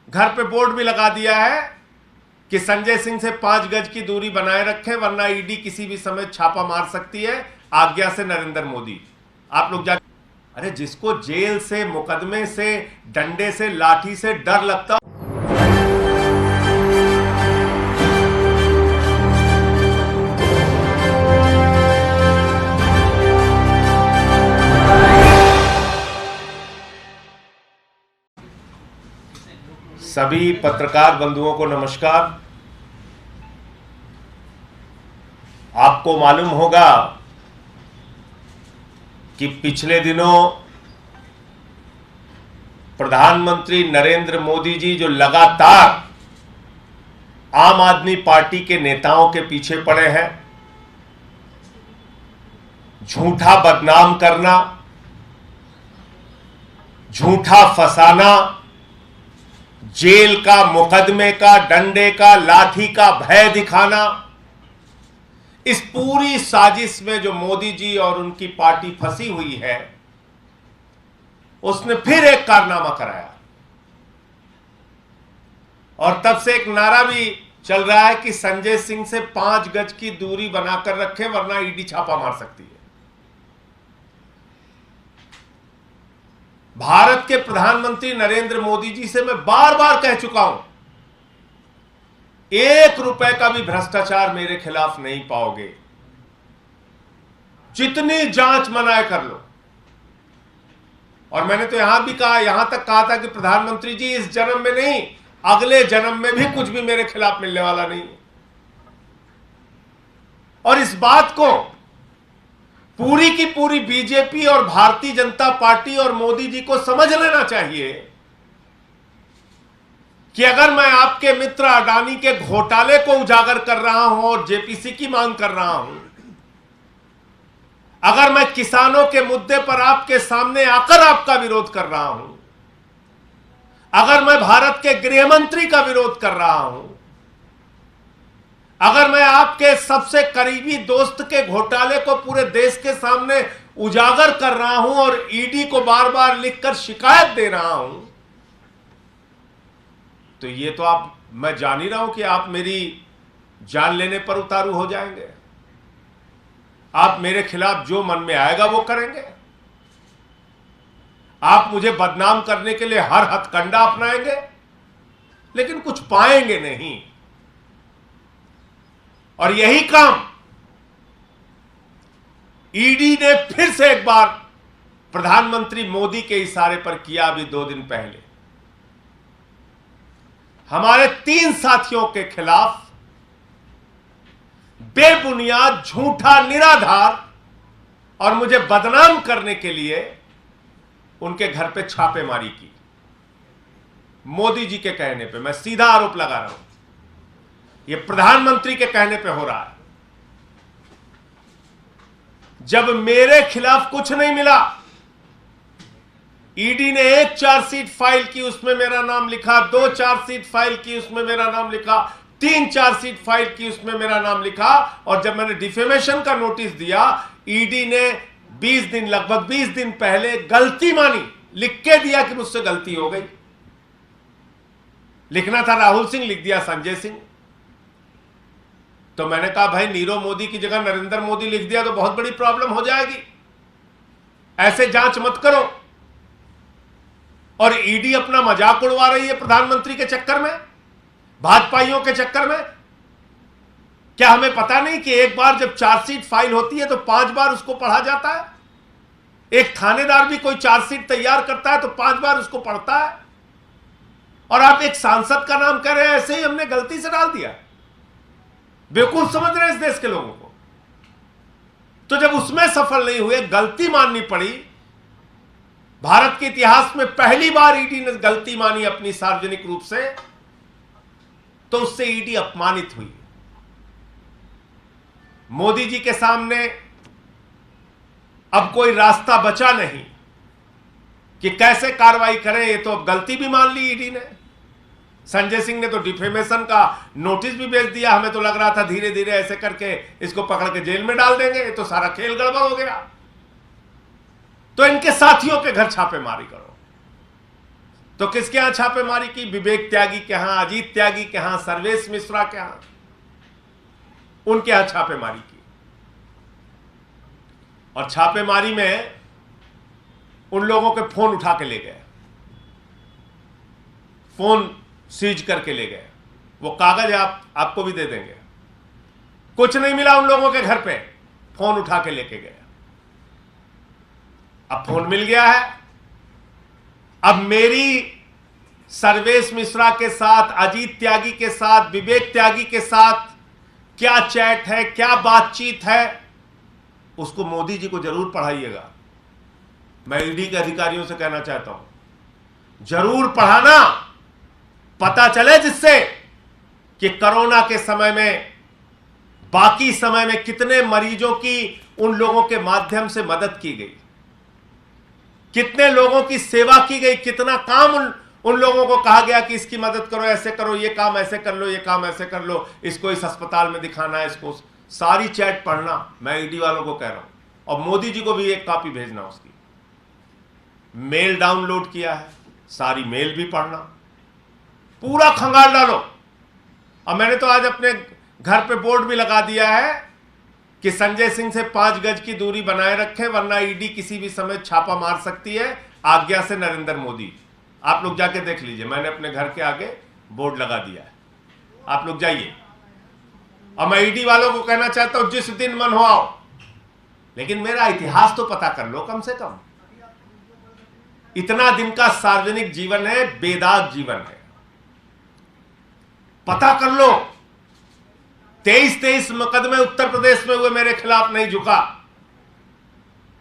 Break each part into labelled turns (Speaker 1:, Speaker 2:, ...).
Speaker 1: घर पे बोर्ड भी लगा दिया है कि संजय सिंह से 5 गज की दूरी बनाए रखें वरना ईडी किसी भी समय छापा मार सकती है, आज्ञा से नरेंद्र मोदी। आप लोग जा, अरे जिसको जेल से, मुकदमे से, डंडे से, लाठी से डर लगता, सभी पत्रकार बंधुओं को नमस्कार। आपको मालूम होगा कि पिछले दिनों प्रधानमंत्री नरेंद्र मोदी जी जो लगातार आम आदमी पार्टी के नेताओं के पीछे पड़े हैं, झूठा बदनाम करना, झूठा फंसाना, जेल का, मुकदमे का, डंडे का, लाठी का भय दिखाना, इस पूरी साजिश में जो मोदी जी और उनकी पार्टी फंसी हुई है, उसने फिर एक कारनामा कराया। और तब से एक नारा भी चल रहा है कि संजय सिंह से 5 गज की दूरी बनाकर रखें वरना ईडी छापा मार सकती है। भारत के प्रधानमंत्री नरेंद्र मोदी जी से मैं बार बार कह चुका हूं, 1 रुपए का भी भ्रष्टाचार मेरे खिलाफ नहीं पाओगे, जितनी जांच मनाए कर लो। और मैंने तो यहां भी कहा, यहां तक कहा था कि प्रधानमंत्री जी इस जन्म में नहीं, अगले जन्म में भी कुछ भी मेरे खिलाफ मिलने वाला नहीं। और इस बात को पूरी की पूरी बीजेपी और भारतीय जनता पार्टी और मोदी जी को समझ लेना चाहिए कि अगर मैं आपके मित्र अडानी के घोटाले को उजागर कर रहा हूं और जेपीसी की मांग कर रहा हूं, अगर मैं किसानों के मुद्दे पर आपके सामने आकर आपका विरोध कर रहा हूं, अगर मैं भारत के गृह मंत्री का विरोध कर रहा हूं, अगर मैं आपके सबसे करीबी दोस्त के घोटाले को पूरे देश के सामने उजागर कर रहा हूं और ईडी को बार बार लिखकर शिकायत दे रहा हूं, तो ये तो मैं जान ही रहा हूं कि आप मेरी जान लेने पर उतारू हो जाएंगे। आप मेरे खिलाफ जो मन में आएगा वो करेंगे। आप मुझे बदनाम करने के लिए हर हथकंडा अपनाएंगे, लेकिन कुछ पाएंगे नहीं। और यही काम ईडी ने फिर से एक बार प्रधानमंत्री मोदी के इशारे पर किया। अभी 2 दिन पहले हमारे 3 साथियों के खिलाफ बेबुनियाद, झूठा, निराधार और मुझे बदनाम करने के लिए उनके घर पे छापेमारी की। मोदी जी के कहने पे, मैं सीधा आरोप लगा रहा हूं, ये प्रधानमंत्री के कहने पे हो रहा है। जब मेरे खिलाफ कुछ नहीं मिला, ईडी ने 1 चार्जशीट फाइल की, उसमें मेरा नाम लिखा, 2 चार्जशीट फाइल की, उसमें मेरा नाम लिखा, 3 चार्जशीट फाइल की, उसमें मेरा नाम लिखा। और जब मैंने डिफेमेशन का नोटिस दिया, ईडी ने 20 दिन, लगभग 20 दिन पहले गलती मानी, लिख के दिया कि मुझसे गलती हो गई। लिखना था राहुल सिंह, लिख दिया संजय सिंह। तो मैंने कहा भाई, नीरव मोदी की जगह नरेंद्र मोदी लिख दिया तो बहुत बड़ी प्रॉब्लम हो जाएगी, ऐसे जांच मत करो। और ईडी अपना मजाक उड़वा रही है प्रधानमंत्री के चक्कर में, भाजपाइयों के चक्कर में। क्या हमें पता नहीं कि एक बार जब चार्जशीट फाइल होती है तो 5 बार उसको पढ़ा जाता है? एक थानेदार भी कोई चार्जशीट तैयार करता है तो 5 बार उसको पढ़ता है। और आप एक सांसद का नाम कह रहे हैं, ऐसे ही हमने गलती से डाल दिया। बेवकूफ समझ रहे हैं इस देश के लोगों को। तो जब उसमें सफल नहीं हुए, गलती माननी पड़ी। भारत के इतिहास में पहली बार ईडी ने गलती मानी अपनी सार्वजनिक रूप से, तो उससे ईडी अपमानित हुई। मोदी जी के सामने अब कोई रास्ता बचा नहीं कि कैसे कार्रवाई करें। ये तो अब गलती भी मान ली ईडी ने। संजय सिंह ने तो डिफेमेशन का नोटिस भी भेज दिया। हमें तो लग रहा था धीरे धीरे ऐसे करके इसको पकड़ के जेल में डाल देंगे, तो सारा खेल गड़बड़ हो गया। तो इनके साथियों के घर छापेमारी करो। तो किसके यहां छापेमारी की? विवेक त्यागी के यहां, अजीत त्यागी के यहां, सर्वेश मिश्रा के यहां, उनके यहां छापेमारी की। और छापेमारी में उन लोगों के फोन उठा के ले गए, फोन सीज करके ले गए। वो कागज आपको भी दे देंगे। कुछ नहीं मिला उन लोगों के घर पे, फोन उठा के लेके गए। अब फोन मिल गया है। अब मेरी सर्वेश मिश्रा के साथ, अजीत त्यागी के साथ, विवेक त्यागी के साथ क्या चैट है, क्या बातचीत है, उसको मोदी जी को जरूर पढ़ाइएगा। मैं ईडी के अधिकारियों से कहना चाहता हूं, जरूर पढ़ाना, पता चले जिससे कि कोरोना के समय में, बाकी समय में कितने मरीजों की उन लोगों के माध्यम से मदद की गई, कितने लोगों की सेवा की गई, कितना काम उन लोगों को कहा गया कि इसकी मदद करो, ऐसे करो, ये काम ऐसे कर लो, ये काम ऐसे कर लो, इसको इस अस्पताल में दिखाना है, इसको। सारी चैट पढ़ना, मैं ईडी वालों को कह रहा हूं, और मोदी जी को भी एक कॉपी भेजना उसकी। मेल डाउनलोड किया है, सारी मेल भी पढ़ना, पूरा खंगाल डालो। और मैंने तो आज अपने घर पे बोर्ड भी लगा दिया है कि संजय सिंह से 5 गज की दूरी बनाए रखें, वरना ईडी किसी भी समय छापा मार सकती है, आज्ञा से नरेंद्र मोदी। आप लोग जाके देख लीजिए, मैंने अपने घर के आगे बोर्ड लगा दिया है, आप लोग जाइए। और मैं ईडी वालों को कहना चाहता हूं, जिस दिन मन हो आओ, लेकिन मेरा इतिहास तो पता कर लो कम से कम। इतना दिन का सार्वजनिक जीवन है, बेदाग जीवन है, पता कर लो। 23 मुकदमे उत्तर प्रदेश में हुए, मेरे खिलाफ नहीं झुका।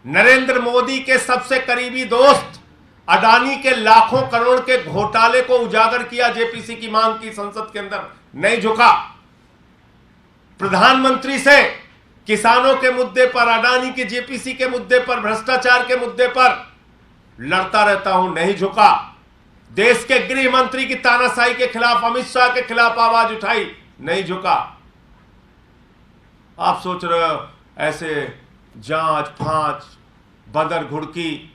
Speaker 1: नरेंद्र मोदी के सबसे करीबी दोस्त अडानी के लाखों करोड़ के घोटाले को उजागर किया, जेपीसी की मांग की संसद के अंदर, नहीं झुका। प्रधानमंत्री से किसानों के मुद्दे पर, अडानी के जेपीसी के मुद्दे पर, भ्रष्टाचार के मुद्दे पर लड़ता रहता हूं, नहीं झुका। देश के गृह मंत्री की तानाशाही के खिलाफ, अमित शाह के खिलाफ आवाज उठाई, नहीं झुका। आप सोच रहे हो ऐसे जांच फांच, बदर घुड़की,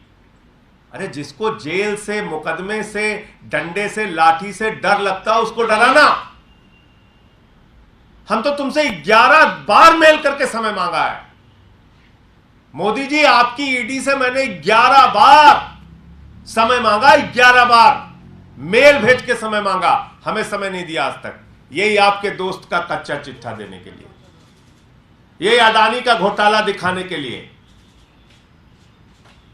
Speaker 1: अरे जिसको जेल से, मुकदमे से, डंडे से, लाठी से डर लगता है, उसको डराना। हम तो तुमसे 11 बार मेल करके समय मांगा है मोदी जी, आपकी ईडी से मैंने 11 बार समय मांगा, 11 बार मेल भेज के समय मांगा, हमें समय नहीं दिया आज तक। यही आपके दोस्त का कच्चा चिट्ठा देने के लिए, यही अडानी का घोटाला दिखाने के लिए।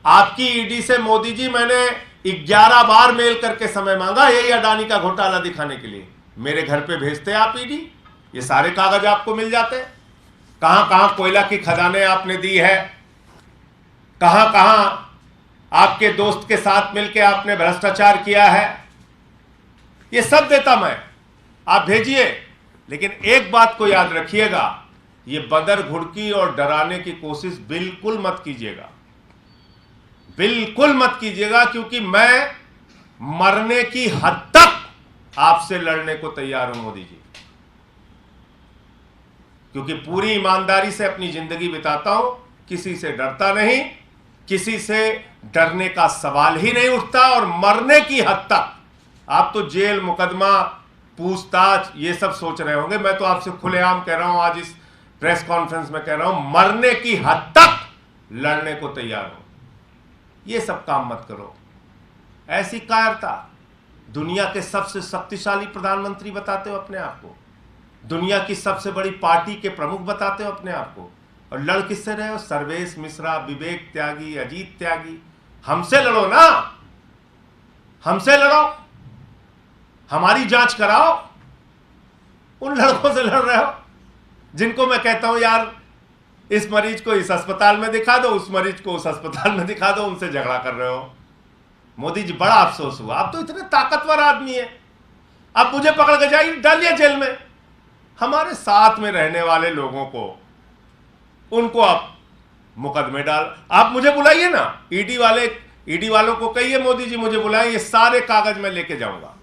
Speaker 1: आपकी ईडी से मोदी जी मैंने 11 बार मेल करके समय मांगा, यही अडानी का घोटाला दिखाने के लिए। मेरे घर पे भेजते आप ईडी, ये सारे कागज आपको मिल जाते। कहां कहां कोयला की खदानें आपने दी है, कहां कहां आपके दोस्त के साथ मिलकर आपने भ्रष्टाचार किया है, ये सब देता मैं, आप भेजिए। लेकिन एक बात को याद रखिएगा, ये बदर घुड़की और डराने की कोशिश बिल्कुल मत कीजिएगा, बिल्कुल मत कीजिएगा, क्योंकि मैं मरने की हद तक आपसे लड़ने को तैयार हूं मोदी जी, क्योंकि पूरी ईमानदारी से अपनी जिंदगी बिताता हूं, किसी से डरता नहीं, किसी से डरने का सवाल ही नहीं उठता। और मरने की हद तक, आप तो जेल, मुकदमा, पूछताछ, ये सब सोच रहे होंगे, मैं तो आपसे खुलेआम कह रहा हूं, आज इस प्रेस कॉन्फ्रेंस में कह रहा हूं, मरने की हद तक लड़ने को तैयार हूं। ये सब काम मत करो, ऐसी कायरता। दुनिया के सबसे शक्तिशाली प्रधानमंत्री बताते हो अपने आप को, दुनिया की सबसे बड़ी पार्टी के प्रमुख बताते हो अपने आप को, और लड़ किससे रहे हो? सर्वेश मिश्रा, विवेक त्यागी, अजीत त्यागी। हमसे लड़ो ना, हमसे लड़ो, हमारी जांच कराओ। उन लड़कों से लड़ रहे हो जिनको मैं कहता हूं यार इस मरीज को इस अस्पताल में दिखा दो, उस मरीज को उस अस्पताल में दिखा दो, उनसे झगड़ा कर रहे हो। मोदी जी, बड़ा अफसोस हुआ, आप तो इतने ताकतवर आदमी है, आप मुझे पकड़ के जाइए, डालिए जेल में। हमारे साथ में रहने वाले लोगों को, उनको आप मुकदमे डाल, आप मुझे बुलाइए ना, ईडी वालों को कहिए मोदी जी मुझे बुलाए, ये सारे कागज मैं लेके जाऊंगा।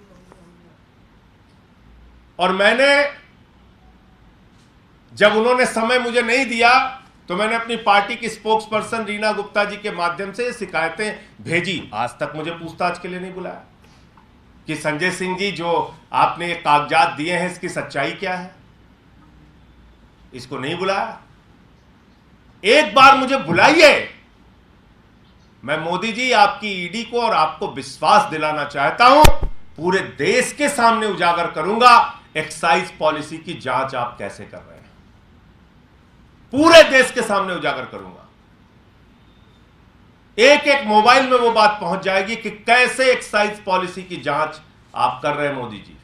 Speaker 1: और मैंने, जब उन्होंने समय मुझे नहीं दिया, तो मैंने अपनी पार्टी की स्पोक्स पर्सन रीना गुप्ता जी के माध्यम से शिकायतें भेजी। आज तक मुझे पूछताछ के लिए नहीं बुलाया। कि संजय सिंह जी जो आपने ये कागजात दिए हैं इसकी सच्चाई क्या है? इसको नहीं बुलाया। एक बार मुझे बुलाइए। मैं मोदी जी आपकी ईडी को और आपको विश्वास दिलाना चाहता हूं, पूरे देश के सामने उजागर करूंगा एक्साइज पॉलिसी की जांच आप कैसे कर रहे हैं। पूरे देश के सामने उजागर करूंगा। एक एक मोबाइल में वो बात पहुंच जाएगी कि कैसे एक्साइज पॉलिसी की जांच आप कर रहे हैं मोदी जी।